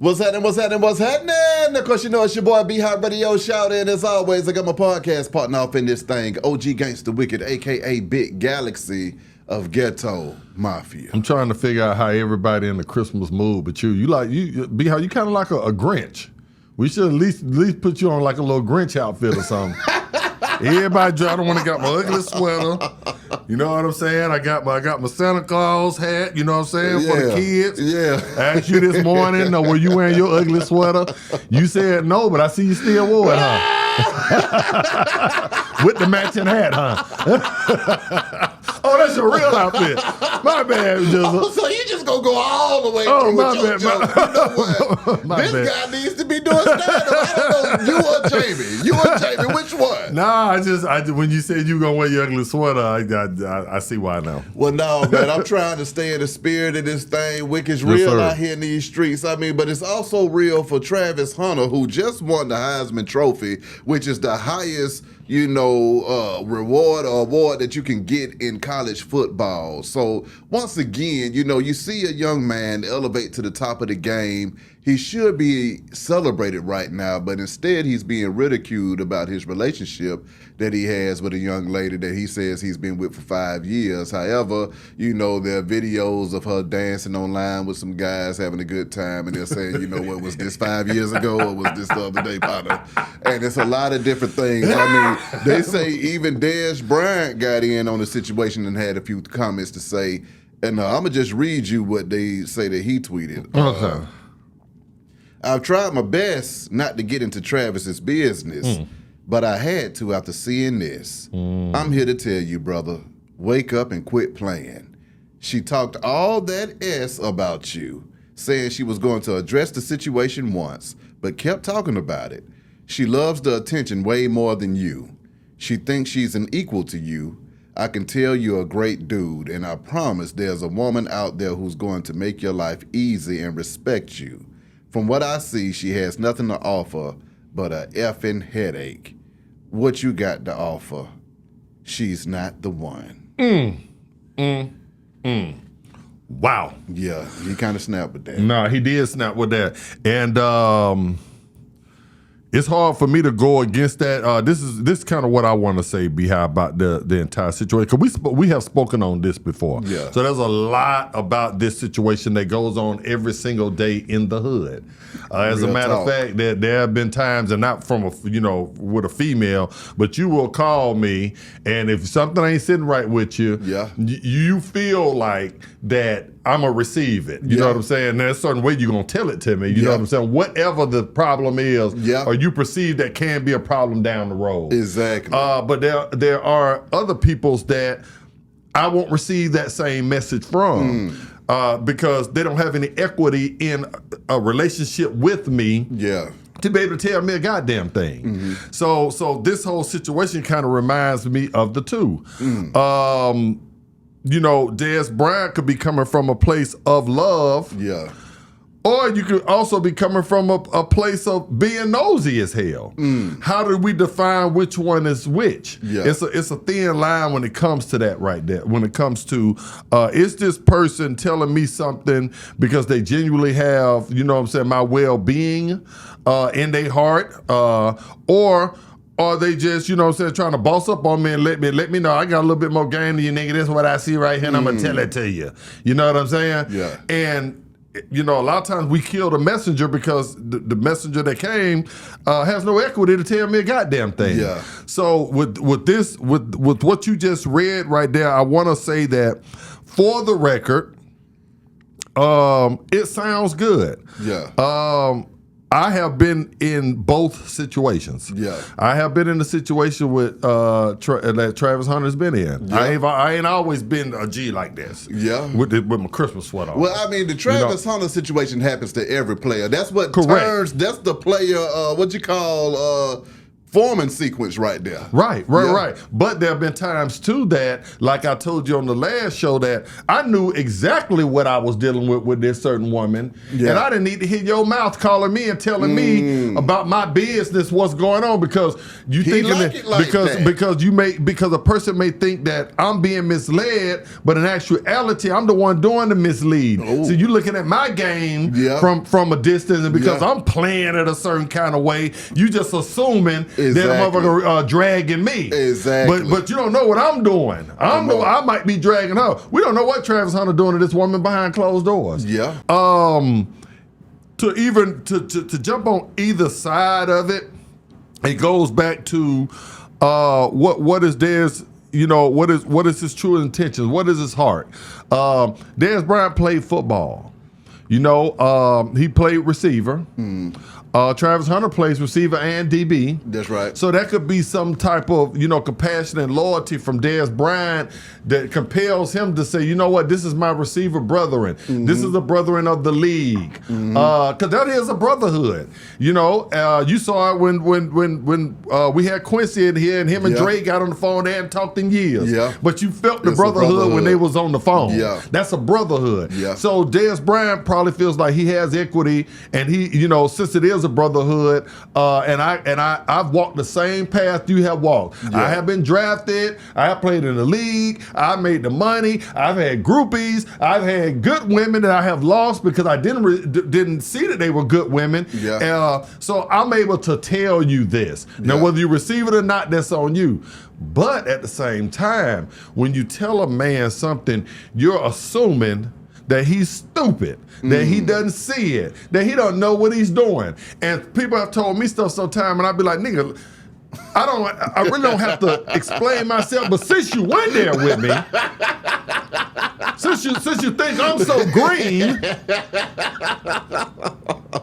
What's happening? Of course, you know it's your boy B-Hot Radio Shout in. As always, I got my podcast partner off in this thing, OG Gangsta Wicked, a.k.a. Big Galaxy of Ghetto Mafia. I'm trying to figure out how everybody in the Christmas mood, but you B-Hot, you kind of like a Grinch. We should at least put you on like a little Grinch outfit or something. Everybody driving when I got my ugly sweater. You know what I'm saying? I got my Santa Claus hat, you know what I'm saying, for the kids. Yeah. I asked you this morning, were you wearing your ugly sweater? You said no, but I see you still wore it, huh? With the matching hat, huh? Oh, that's your real outfit. My bad, Jizzle. So you just gonna go all the way through my bad. You know what? This guy needs to be doing stand-up. I don't know, you or Jamie, which one? Nah, I when you said you were gonna wear your ugly sweater, I see why now. Well, no, man, I'm trying to stay in the spirit of this thing. Wicked's real out here in these streets. I mean, but it's also real for Travis Hunter, who just won the Heisman Trophy, which is the highest, reward or award that you can get in college football. So once again, you see a young man elevate to the top of the game. He should be celebrated right now, but instead he's being ridiculed about his relationship that he has with a young lady that he says he's been with for 5 years. However, there are videos of her dancing online with some guys having a good time, and they're saying, what was this 5 years ago or was this the other day, partner? And it's a lot of different things. I mean, they say even Dez Bryant got in on the situation and had a few comments to say, and I'm going to just read you what they say that he tweeted. Okay. I've tried my best not to get into Travis's business, but I had to after seeing this. I'm here to tell you, brother, wake up and quit playing. She talked all that S about you, saying she was going to address the situation once, but kept talking about it. She loves the attention way more than you. She thinks she's an equal to you. I can tell you're a great dude, and I promise there's a woman out there who's going to make your life easy and respect you. From what I see, she has nothing to offer but a effing headache. What you got to offer? She's not the one. Wow. Yeah, he kind of snapped with that. No, he did snap with that. And it's hard for me to go against that. This is kind of what I want to say, Beehive, about the entire situation. Because we have spoken on this before. Yeah. So there's a lot about this situation that goes on every single day in the hood. As a matter of fact, there have been times, and not from with a female, but you will call me, and if something ain't sitting right with you, you feel like that I'm going to receive it. You know what I'm saying? There's a certain way you're going to tell it to me. You know what I'm saying? Whatever the problem is, or you perceive that can be a problem down the road. Exactly. But there are other peoples that I won't receive that same message from because they don't have any equity in a relationship with me. Yeah. To be able to tell me a goddamn thing. So this whole situation kind of reminds me of the two. Dez Bryant could be coming from a place of love. Yeah. Or you could also be coming from a place of being nosy as hell. How do we define which one is which? Yeah. It's a thin line when it comes to that right there. When it comes to, is this person telling me something because they genuinely have, my well-being in their heart? Or are they just, trying to boss up on me and let me know I got a little bit more game than you, nigga. This is what I see right here, and I'm going to tell it to you. You know what I'm saying? Yeah. And, a lot of times we kill the messenger because the messenger that came has no equity to tell me a goddamn thing. Yeah. So with what you just read right there, I want to say that for the record, it sounds good. Yeah. I have been in both situations. Yeah, I have been in the situation with that Travis Hunter's been in. Yeah. I ain't always been a G like this. Yeah, with my Christmas sweater on. Well, I mean, the Travis Hunter situation happens to every player. That's what turns. That's the player. What you call forming sequence right there. Right. But there have been times too that, like I told you on the last show, that I knew exactly what I was dealing with this certain woman, and I didn't need to hear your mouth calling me and telling me about my business, what's going on, because you thinking because a person may think that I'm being misled, but in actuality, I'm the one doing the mislead. So you looking at my game from a distance, and because I'm playing it a certain kind of way, you just assuming that a motherfucker dragging me. Exactly. But you don't know what I'm doing. I might be dragging her. We don't know what Travis Hunter doing to this woman behind closed doors. Yeah. To jump on either side of it, it goes back to what is Dez, what is his true intentions? What is his heart? Dez Bryant played football. He played receiver. Travis Hunter plays receiver and DB. That's right. So that could be some type of, compassion and loyalty from Dez Bryant that compels him to say, you know what, this is my receiver brethren. This is the brethren of the league. Because that is a brotherhood. You saw it when we had Quincy in here and him and Dre got on the phone. They hadn't talked in years. Yeah. But you felt the brotherhood when they was on the phone. Yeah. That's a brotherhood. Yeah. So Dez Bryant probably feels like he has equity, and he, since it is a brotherhood, and I've walked the same path you have walked. I have been drafted. I have played in the league. I made the money. I've had groupies. I've had good women that I have lost because I didn't see that they were good women. Yeah. So I'm able to tell you this. Now, whether you receive it or not, that's on you. But at the same time, when you tell a man something, you're assuming that he's stupid, that he doesn't see it, that he don't know what he's doing. And people have told me stuff sometime, and I'd be like, nigga, I really don't have to explain myself, but since you went there with me, since you think I'm so green,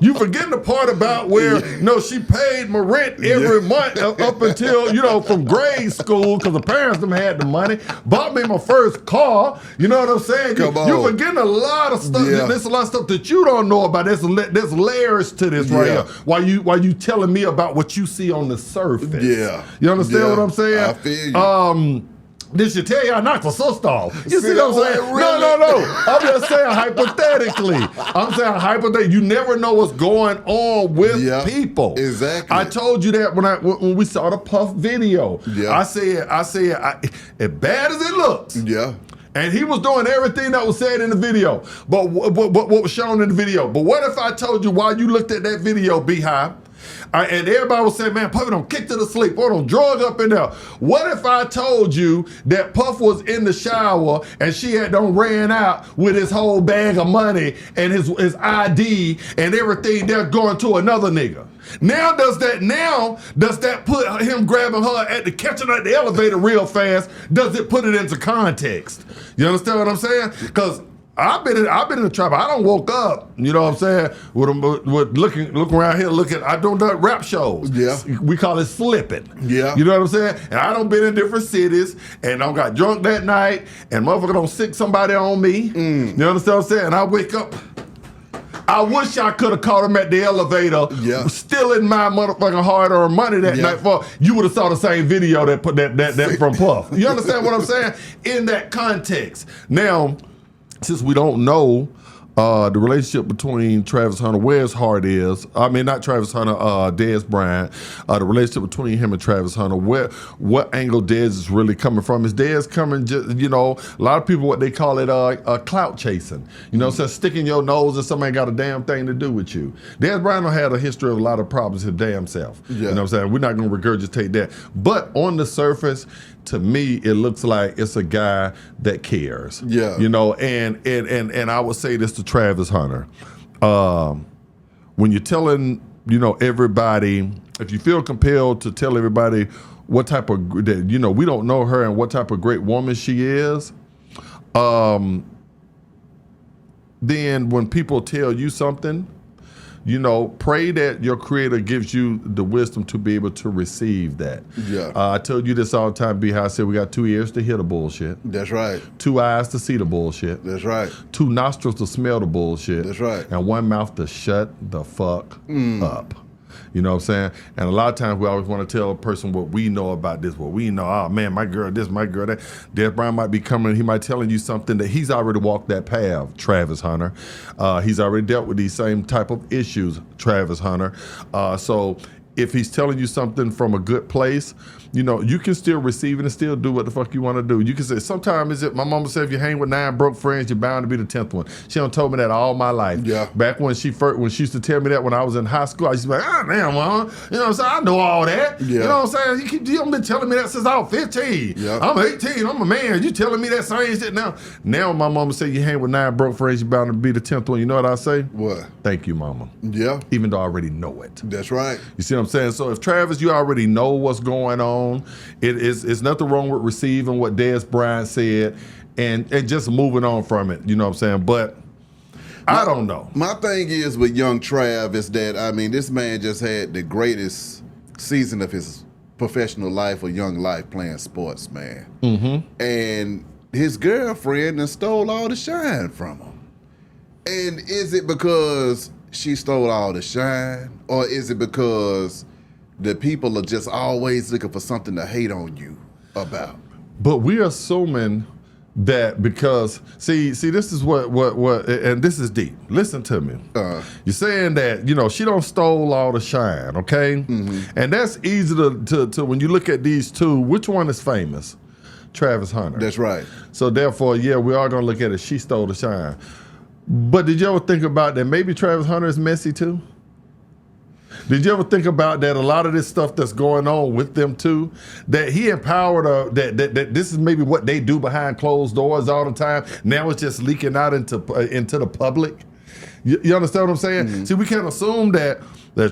you forgetting the part about where she paid my rent every month up until from grade school, because the parents them had the money, bought me my first car. You know what I'm saying? You forgetting a lot of stuff. There's a lot of stuff that you don't know about. There's layers to this right here. While you telling me about what you see on the surface. Yeah. You understand what I'm saying? I feel you. This should tell you I knocked a sister off. You see what I'm saying? Really? No. I'm just saying hypothetically. You never know what's going on with people. Exactly. I told you that when we saw the Puff video. Yeah. I said, as bad as it looks. Yeah. And he was doing everything that was said in the video. But what was shown in the video. But what if I told you while you looked at that video, Beehive, and everybody was saying, man, Puffy don't kick to the sleep or don't drug up in there. What if I told you that Puff was in the shower and she had done ran out with his whole bag of money and his ID and everything there going to another nigga? Now does that put him grabbing her catching her at the elevator real fast? Does it put it into context? You understand what I'm saying? Because I've been in the trap. I don't woke up, you know what I'm saying, with looking around here, I don't do rap shows. Yeah. We call it slipping. Yeah. You know what I'm saying? And I done been in different cities, and I got drunk that night, and motherfucker don't sick somebody on me. You understand what I'm saying? And I wake up, I wish I could have caught him at the elevator, stealing my motherfucking hard-earned money that night. For you would have saw the same video that put that from Puff. You understand what I'm saying? In that context. Now, since we don't know the relationship between Travis Hunter, where his heart is, not Travis Hunter, Dez Bryant, the relationship between him and Travis Hunter, what angle Dez is really coming from. Is Dez coming, a lot of people, what they call it, clout chasing. So sticking your nose and somebody got a damn thing to do with you. Dez Bryant had a history of a lot of problems his damn self. Yeah. You know what I'm saying? We're not going to regurgitate that. But on the surface, to me, it looks like it's a guy that cares. Yeah. And I would say this to Travis Hunter. When you're telling, everybody, if you feel compelled to tell everybody what type of, we don't know her and what type of great woman she is, then when people tell you something, pray that your creator gives you the wisdom to be able to receive that. Yeah. I told you this all the time, B. How I said we got 2 ears to hear the bullshit. That's right. 2 eyes to see the bullshit. That's right. 2 nostrils to smell the bullshit. That's right. And 1 mouth to shut the fuck up. You know what I'm saying? And a lot of times we always want to tell a person what we know about this, what we know. Oh man, my girl this, my girl that. Dez Bryant might be coming, he might telling you something that he's already walked that path, Travis Hunter. He's already dealt with these same type of issues, Travis Hunter. So if he's telling you something from a good place, you know, you can still receive it and still do what the fuck you want to do. You can say, sometimes my mama said, if you hang with 9 broke friends, you're bound to be the 10th one. She done told me that all my life. Yeah. Back when she used to tell me that when I was in high school, I used to be like, damn, mama. You know what I'm saying? I know all that. Yeah. You know what I'm saying? You been telling me that since I was 15. Yeah. I'm 18. I'm a man. You telling me that same shit now? Now my mama say you hang with 9 broke friends, you're bound to be the 10th one. You know what I say? What? Thank you, mama. Yeah. Even though I already know it. That's right. You see what I'm saying? So if Travis, you already know what's going on, it's nothing wrong with receiving what Dez Bryant said and just moving on from it. You know what I'm saying? But I don't know. My thing is with young Trav is that, I mean, this man just had the greatest season of his professional life or young life playing sports, man. Mm-hmm. And his girlfriend done stole all the shine from him. And is it because she stole all the shine, or is it because the people are just always looking for something to hate on you about? But we're assuming that because see, this is what, and this is deep. Listen to me. You're saying that, you know, she don't stole all the shine, okay? Mm-hmm. And that's easy to when you look at these two, which one is famous? Travis Hunter. That's right. So therefore, yeah, we are gonna look at it. She stole the shine. But did you ever think about that maybe Travis Hunter is messy too? Did you ever think about that a lot of this stuff that's going on with them too, that he empowered, that this is maybe what they do behind closed doors all the time. Now it's just leaking out into the public. You understand what I'm saying? Mm-hmm. See, we can't assume that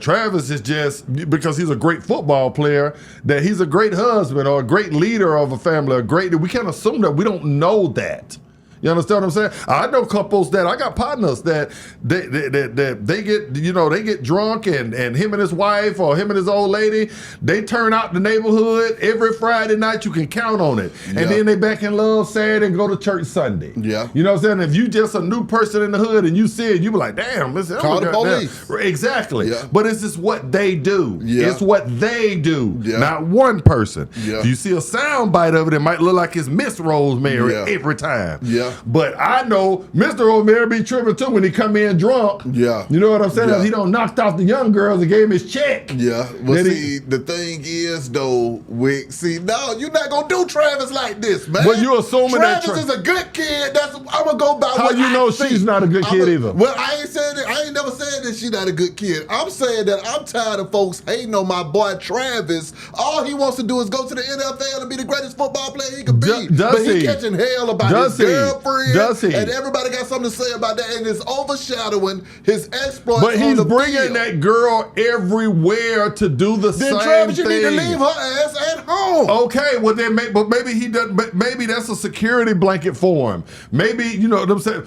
Travis is just, because he's a great football player, that he's a great husband or a great leader of a family, we can't assume that. We don't know that. You understand what I'm saying? I know couples that I got partners that they get, you know, they get drunk and him and his wife or him and his old lady, they turn out the neighborhood every Friday night. You can count on it. Yeah. And then they back in love Saturday and go to church Sunday. Yeah. You know what I'm saying? If you just a new person in the hood and you see it, you be like, damn, listen, call the police. Exactly. Yeah. But it's just what they do. Yeah. It's what they do. Yeah. Not one person. Yeah. If you see a sound bite of it, it might look like it's Miss Rosemary every time. Yeah. But I know Mr. Rosemary be tripping too when he come in drunk. Yeah. You know what I'm saying? Yeah. He done knocked off the young girls and gave him his check. Yeah. Well, see, the thing is, though, no, you're not going to do Travis like this, man. But you assuming Travis is a good kid. I'm going to go by how what you know she's not a good kid either? Well, I ain't never said that she's not a good kid. I'm saying that I'm tired of folks hating on my boy Travis. All he wants to do is go to the NFL and be the greatest football player he could be. But he catching hell about his girlfriend. And everybody got something to say about that, and it's overshadowing his exploits. But he's bringing that girl everywhere to do the same thing. Then Travis, you need to leave her ass at home. Okay, well then, but maybe he does. Maybe that's a security blanket for him. Maybe, you know what I'm saying.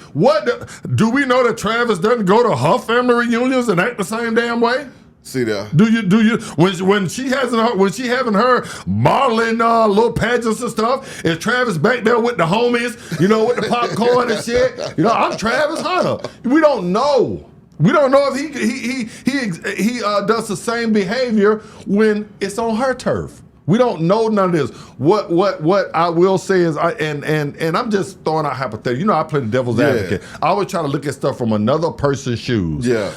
Do we know that Travis doesn't go to her family reunions and act the same damn way? See there. Do you when she having her modeling little pageants and stuff, is Travis back there with the homies, you know, with the popcorn and shit? You know, I'm Travis Hunter. We don't know. We don't know if he does the same behavior when it's on her turf. We don't know none of this. What I will say is, and I'm just throwing out hypothetical. You know, I play the devil's advocate. I always try to look at stuff from another person's shoes. Yeah.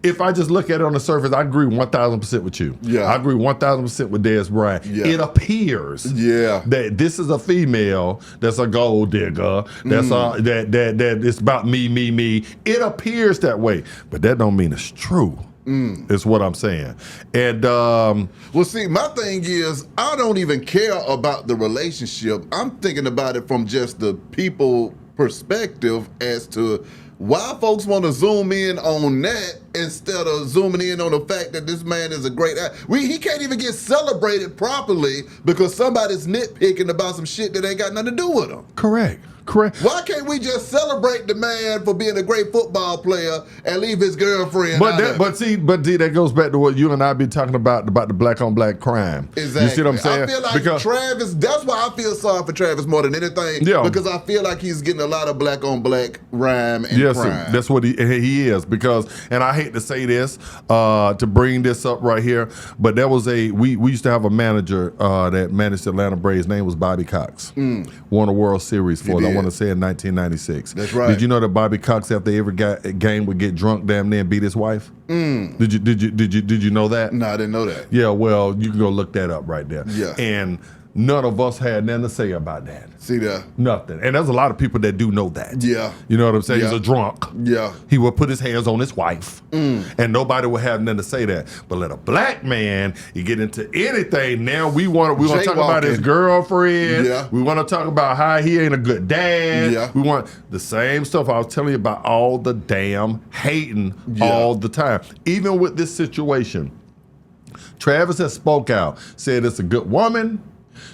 If I just look at it on the surface, I agree 1,000% with you. Yeah. I agree 1,000% with Dez Bryant. Yeah. It appears that this is a female that's a gold digger. That's that it's about me. It appears that way, but that don't mean it's true. Is what I'm saying. And well, see, my thing is, I don't even care about the relationship. I'm thinking about it from just the people perspective as to why folks want to zoom in on that instead of zooming in on the fact that this man is a great actor. He can't even get celebrated properly because somebody's nitpicking about some shit that ain't got nothing to do with him. Correct. Why can't we just celebrate the man for being a great football player and leave his girlfriend out of it? But see, that goes back to what you and I been talking about the black on black crime. Exactly. You see what I'm saying? I feel like Travis, that's why I feel sorry for Travis more than anything. Yeah. Because I feel like he's getting a lot of black on black rhyme and crime. That's what he is. Because, and I hate hate to say this, to bring this up right here, but there was we used to have a manager that managed the Atlanta Braves. His name was Bobby Cox. Won a World Series for it, I want to say in 1996. That's right. Did you know that Bobby Cox, after every game, would get drunk damn near and beat his wife? Did you know that? No, I didn't know that. Yeah, well, you can go look that up right there. Yeah. And none of us had nothing to say about that. See that? Nothing. And there's a lot of people that do know that. Yeah. You know what I'm saying? Yeah. He's a drunk. Yeah. He would put his hands on his wife. And nobody would have nothing to say that. But let a black man, you get into anything, now we want to talk about his girlfriend. Yeah. We want to talk about how he ain't a good dad. Yeah. We want the same stuff I was telling you about, all the damn hating all the time. Even with this situation, Travis has spoke out, said it's a good woman.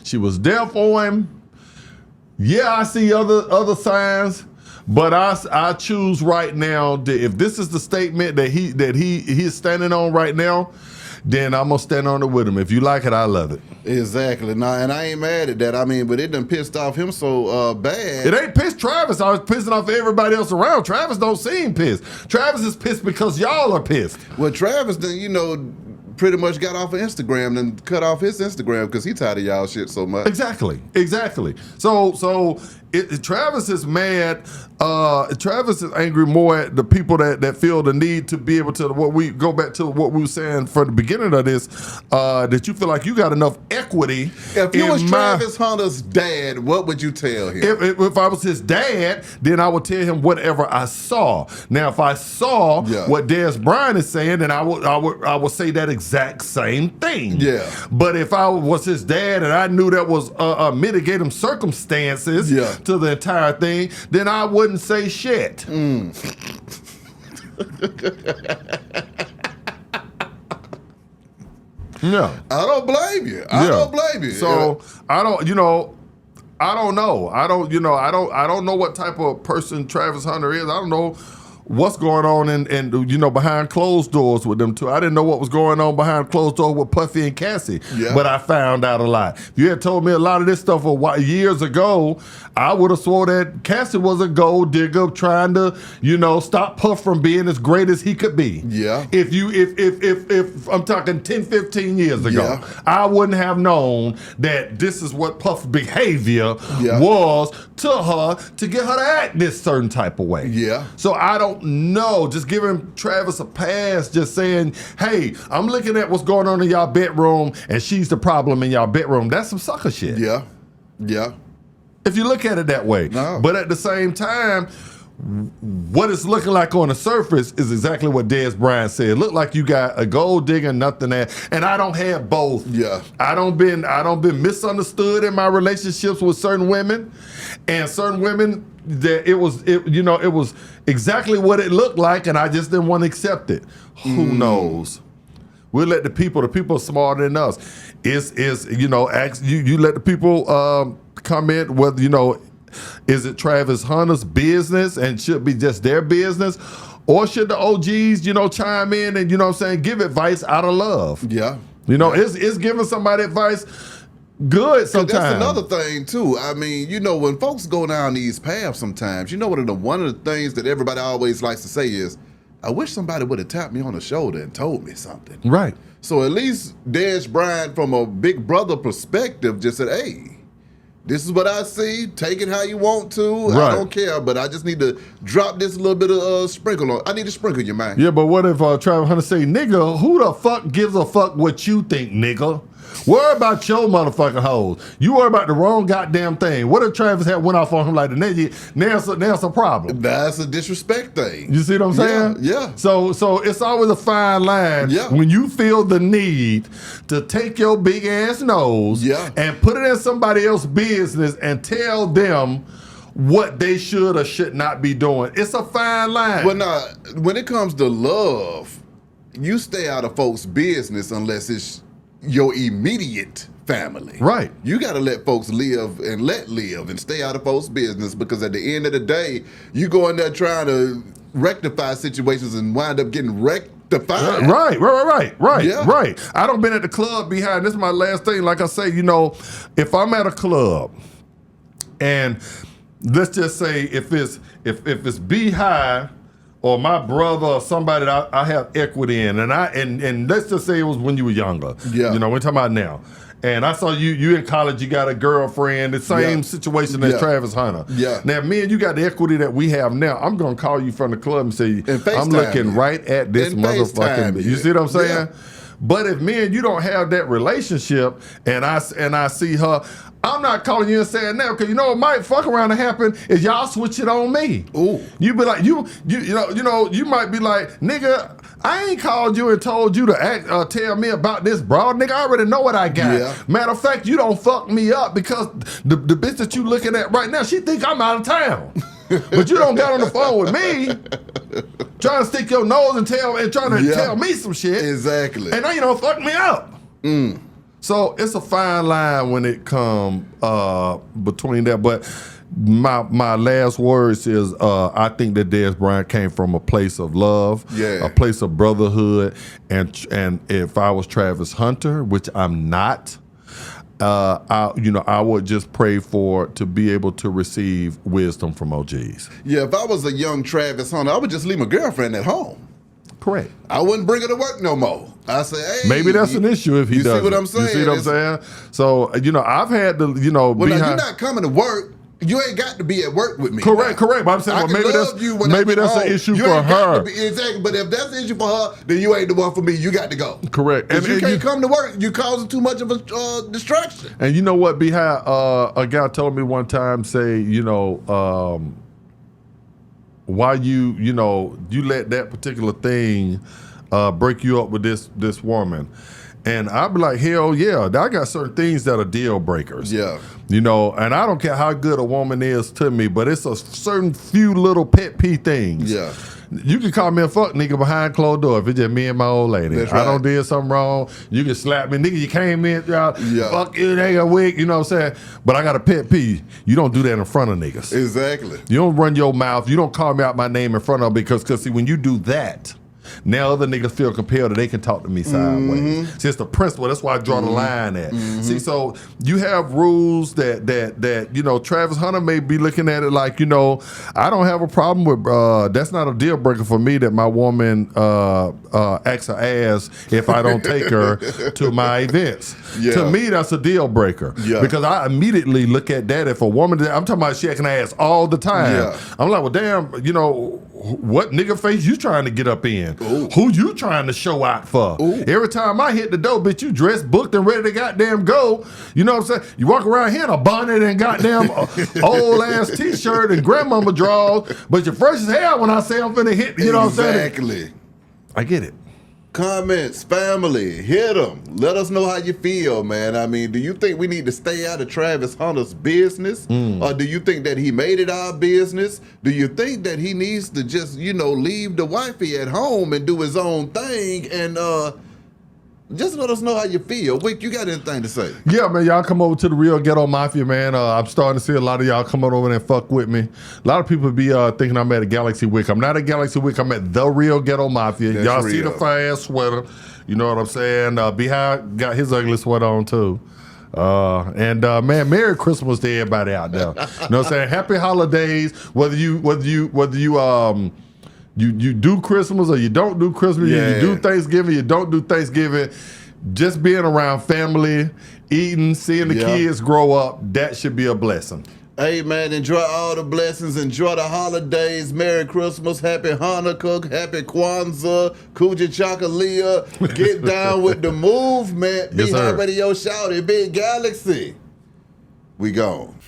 She was there for him. Yeah, I see other signs, but I choose right now that if this is the statement that he is standing on right now, then I'm gonna stand on it with him. If you like it, I love it. Exactly. Nah, and I ain't mad at that. I mean, but it done pissed off him so bad. It ain't pissed Travis. I was pissing off everybody else around. Travis don't seem pissed. Travis is pissed because y'all are pissed. Well, Travis, then pretty much got off of Instagram and cut off his Instagram because he tired of y'all shit so much. Exactly. So Travis is mad. Travis is angry more at the people that feel the need to be able to go back to what we were saying from the beginning of this, that you feel like you got enough equity. If you was Travis Hunter's dad, what would you tell him? If I was his dad, then I would tell him whatever I saw. Now, if I saw what Dez Bryant is saying, then I would say that exact same thing. Yeah. But if I was his dad and I knew that was mitigating circumstances to the entire thing, then I wouldn't say shit. Yeah. I don't blame you. I don't blame you. So I don't know. I don't know what type of person Travis Hunter is. I don't know what's going on and behind closed doors with them two. I didn't know what was going on behind closed doors with Puffy and Cassie, but I found out a lot. If you had told me a lot of this stuff years ago, I would have swore that Cassie was a gold digger trying to, stop Puff from being as great as he could be. Yeah. If I'm talking 10, 15 years ago, I wouldn't have known that this is what Puff's behavior was to her to get her to act this certain type of way. Yeah. So I don't know. Just giving Travis a pass, just saying, hey, I'm looking at what's going on in y'all bedroom and she's the problem in y'all bedroom. That's some sucker shit. Yeah. Yeah. If you look at it that way. No. But at the same time, what it's looking like on the surface is exactly what Dez Bryant said. It looked like you got a gold digger, nothing there. And I don't have both. Yeah. I don't been misunderstood in my relationships with certain women. And certain women that it was exactly what it looked like, and I just didn't want to accept it. Who knows? We'll let the people are smarter than us. You let the people comment whether, is it Travis Hunter's business and should be just their business? Or should the OGs, chime in and, give advice out of love? Yeah. It's giving somebody advice good sometimes. That's another thing, too. I mean, when folks go down these paths sometimes, one of the things that everybody always likes to say is, I wish somebody would have tapped me on the shoulder and told me something. Right. So at least Dez Bryant, from a big brother perspective, just said, hey, this is what I see. Take it how you want to. Right. I don't care, but I just need to drop this little bit of sprinkle on. I need to sprinkle your mind. Yeah, but what if Travis Hunter say, nigga, who the fuck gives a fuck what you think, nigga? Worry about your motherfucking hoes. You worry about the wrong goddamn thing. What if Travis had went off on him like that? Now it's a problem. That's a disrespect thing. You see what I'm saying? Yeah. So it's always a fine line when you feel the need to take your big ass nose and put it in somebody else's business and tell them what they should or should not be doing. It's a fine line. Well, now, when it comes to love, you stay out of folks' business unless it's your immediate family. Right. You got to let folks live and stay out of folks' business, because at the end of the day, you go in there trying to rectify situations and wind up getting rectified. Right. Yeah. Right. I don't been at the club behind. This is my last thing. Like I say, if I'm at a club and let's just say if it's Beehive or my brother or somebody that I have equity in, and let's just say it was when you were younger. Yeah. You know, we're talking about now. And I saw you in college, you got a girlfriend, the same situation as Travis Hunter. Yeah. Now, me and you got the equity that we have now. I'm going to call you from the club and say, I'm looking right at this motherfucking... You see what I'm saying? Yeah. But if me and you don't have that relationship and I see her, I'm not calling you and saying that, because you know what might fuck around and happen is y'all switch it on me. Ooh. You be like, you might be like, nigga, I ain't called you and told you to tell me about this broad. Nigga, I already know what I got. Yeah. Matter of fact, you don't fuck me up because the bitch that you looking at right now, she think I'm out of town. But you don't got on the phone with me trying to stick your nose and trying to tell me some shit. Exactly. And now you don't fuck me up. Mm. So it's a fine line when it comes between that. But my last words is I think that Dez Bryant came from a place of love, a place of brotherhood, and if I was Travis Hunter, which I'm not, I would just pray to be able to receive wisdom from OGs. Yeah, if I was a young Travis Hunter, I would just leave my girlfriend at home. Correct. I wouldn't bring her to work no more. I say, hey. Maybe that's an issue if he does. You see what I'm saying? You see what I'm saying? So, I've had to, Well, now, you're not coming to work. You ain't got to be at work with me. Correct. But I'm saying, maybe that's an issue for her. Exactly. But if that's an issue for her, then you ain't the one for me. You got to go. Correct. And you can't come to work. You're causing too much of a distraction. And you know what, Behind a guy told me one time, say, why you let that particular thing break you up with this woman. And I'd be like, hell yeah, I got certain things that are deal breakers. Yeah. And I don't care how good a woman is to me, but it's a certain few little pet peeve things. Yeah. You can call me a fuck nigga behind closed door if it's just me and my old lady. That's right. I don't did something wrong. You can slap me. Nigga, you came in, fuck you, nigga, wig, you know what I'm saying? But I got a pet peeve. You don't do that in front of niggas. Exactly. You don't run your mouth. You don't call me out my name in front of them because see, when you do that, now other niggas feel compelled that they can talk to me sideways. Mm-hmm. See, it's the principle. That's why I draw the line at. Mm-hmm. See, so you have rules that Travis Hunter may be looking at it like, I don't have a problem with, that's not a deal breaker for me that my woman acts her ass if I don't take her to my events. Yeah. To me, that's a deal breaker. Yeah. Because I immediately look at that if a woman, I'm talking about she acting her ass all the time. Yeah. I'm like, well, damn, what nigga face you trying to get up in? Ooh. Who you trying to show out for? Ooh. Every time I hit the door, bitch, you dressed, booked, and ready to goddamn go. You know what I'm saying? You walk around here in a bonnet and goddamn old ass t-shirt and grandmama drawers, but you're fresh as hell when I say I'm finna hit. You know what I'm saying? Exactly. I get it. Comments, family, hit them. Let us know how you feel, man. I mean, do you think we need to stay out of Travis Hunter's business? Or do you think that he made it our business? Do you think that he needs to just, leave the wifey at home and do his own thing? And just let us know how you feel. Wick, you got anything to say? Yeah, man, y'all come over to the Real Ghetto Mafia, man. I'm starting to see a lot of y'all come on over there and fuck with me. A lot of people be thinking I'm at a Galaxy Wick. I'm not at Galaxy Wick. I'm at the Real Ghetto Mafia. That's y'all real. See the fire sweater. You know what I'm saying? Behind got his ugly sweater on, too. Man, Merry Christmas to everybody out there. You know what I'm saying? Happy holidays. Whether you do Christmas or you don't do Christmas, you do Thanksgiving, you don't do Thanksgiving, just being around family, eating, seeing the kids grow up, that should be a blessing. Hey, man, enjoy all the blessings. Enjoy the holidays. Merry Christmas. Happy Hanukkah. Happy Kwanzaa. Kuja Chakalia. Get down with the movement. Be High Radio Shouty. Big Galaxy. We gone.